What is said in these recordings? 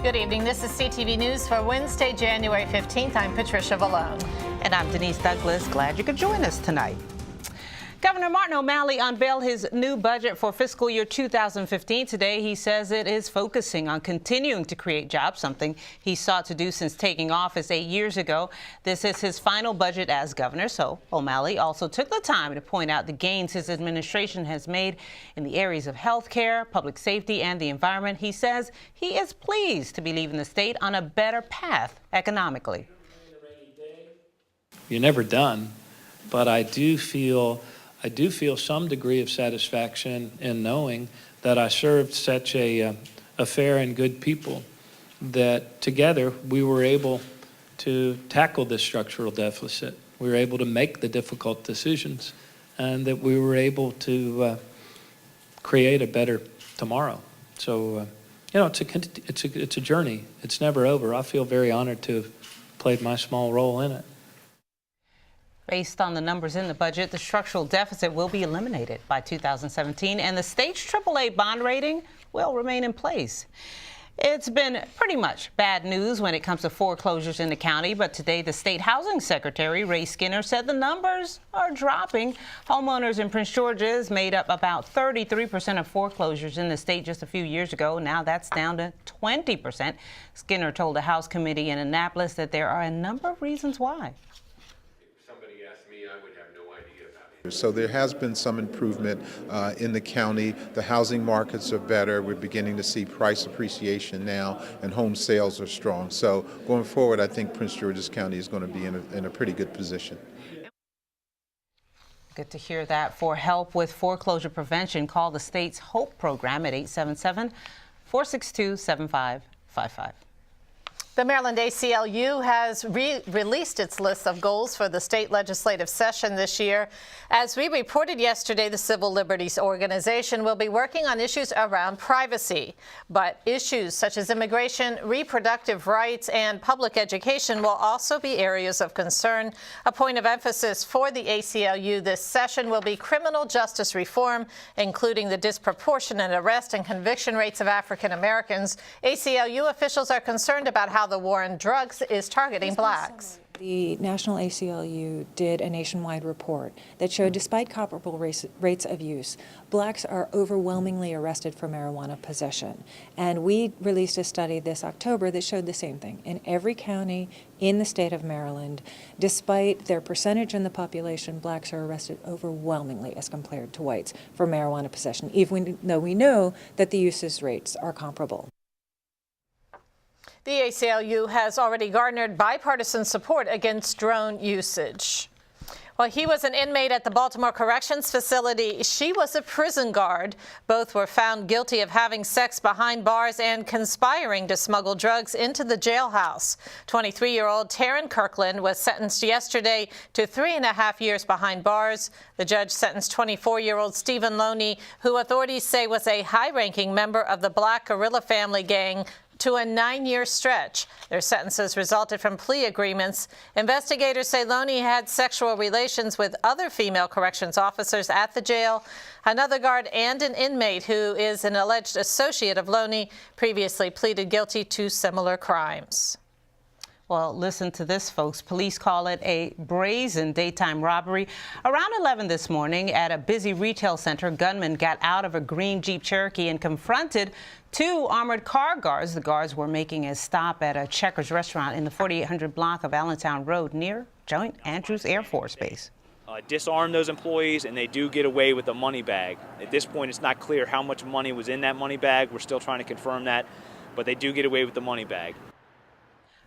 Good evening. This is CTV News for Wednesday, January 15th. I'm Patricia Vallone. And I'm Denise Douglas. Glad you could join us tonight. Governor Martin O'Malley unveiled his new budget for fiscal year 2015. Today, he says it is focusing on continuing to create jobs, something he sought to do since taking office 8 years ago. This is his final budget as governor, so O'Malley also took the time to point out the gains his administration has made in the areas of health care, public safety, and the environment. He says he is pleased to be leaving the state on a better path economically. You're never done, but I do feel some degree of satisfaction in knowing that I served such a fair and good people, that together we were able to tackle this structural deficit. We were able to make the difficult decisions, and that we were able to create a better tomorrow. So, it's a journey. It's never over. I feel very honored to have played my small role in it. Based on the numbers in the budget, the structural deficit will be eliminated by 2017, and the state's AAA bond rating will remain in place. It's been pretty much bad news when it comes to foreclosures in the county, but today the state housing secretary, Ray Skinner, said the numbers are dropping. Homeowners in Prince George's made up about 33% of foreclosures in the state just a few years ago. Now that's down to 20%. Skinner told the House committee in Annapolis that there are a number of reasons why. So there has been some improvement in the county. The housing markets are better. We're beginning to see price appreciation now, and home sales are strong. So going forward, I think Prince George's County is going to be in a pretty good position. Good to hear that. For help with foreclosure prevention, call the state's HOPE program at 877-462-7555. The Maryland ACLU has released its list of goals for the state legislative session this year. As we reported yesterday, the Civil Liberties Organization will be working on issues around privacy. But issues such as immigration, reproductive rights, and public education will also be areas of concern. A point of emphasis for the ACLU this session will be criminal justice reform, including the disproportionate arrest and conviction rates of African Americans. ACLU officials are concerned about how the war on drugs is targeting blacks. The National ACLU did a nationwide report that showed despite comparable rates of use, blacks are overwhelmingly arrested for marijuana possession. And we released a study this October that showed the same thing. In every county in the state of Maryland, despite their percentage in the population, blacks are arrested overwhelmingly as compared to whites for marijuana possession, even though we know that the usage rates are comparable. The ACLU has already garnered bipartisan support against drone usage. While he was an inmate at the Baltimore Corrections Facility, she was a prison guard. Both were found guilty of having sex behind bars and conspiring to smuggle drugs into the jailhouse. 23-year-old Taryn Kirkland was sentenced yesterday to 3.5 years behind bars. The judge sentenced 24-year-old Stephen Loney, who authorities say was a high-ranking member of the Black Guerrilla Family Gang, to a 9-year stretch. Their sentences resulted from plea agreements. Investigators say Loney had sexual relations with other female corrections officers at the jail. Another guard and an inmate who is an alleged associate of Loney previously pleaded guilty to similar crimes. Well, listen to this, folks. Police call it a brazen daytime robbery. Around 11 this morning at a busy retail center, gunmen got out of a green Jeep Cherokee and confronted two armored car guards. The guards were making a stop at a Checkers restaurant in the 4800 block of Allentown Road near Joint Andrews Air Force Base. Disarm those employees, and they do get away with a money bag. At this point, it's not clear how much money was in that money bag. We're still trying to confirm that, but they do get away with the money bag.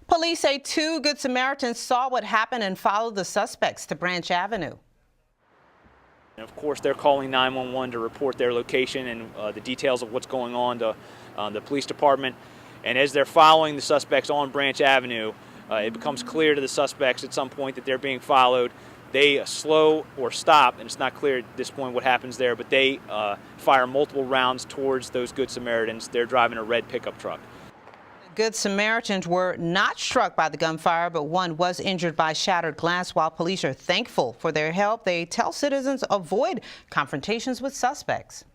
Police say two Good Samaritans saw what happened and followed the suspects to Branch Avenue. And of course, they're calling 911 to report their location and the details of what's going on to the police department. And as they're following the suspects on Branch Avenue, it becomes clear to the suspects at some point that they're being followed. They slow or stop, and it's not clear at this point what happens there, but they fire multiple rounds towards those Good Samaritans. They're driving a red pickup truck. Good Samaritans were not struck by the gunfire, but one was injured by shattered glass. While police are thankful for their help, they tell citizens avoid confrontations with suspects.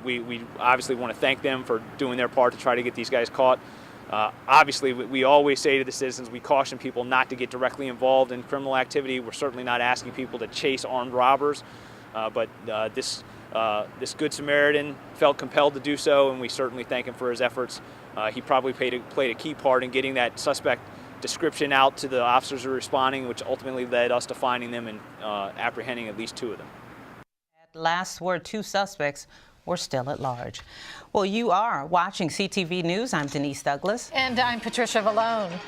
We obviously want to thank them for doing their part to try to get these guys caught. Obviously, we always say to the citizens, we caution people not to get directly involved in criminal activity. We're certainly not asking people to chase armed robbers, but this Good Samaritan felt compelled to do so, and we certainly thank him for his efforts. He probably played a key part in getting that suspect description out to the officers who were responding, which ultimately led us to finding them and apprehending at least 2 of them. At last word, 2 suspects were still at large. Well, you are watching CTV News. I'm Denise Douglas. And I'm Patricia Vallone.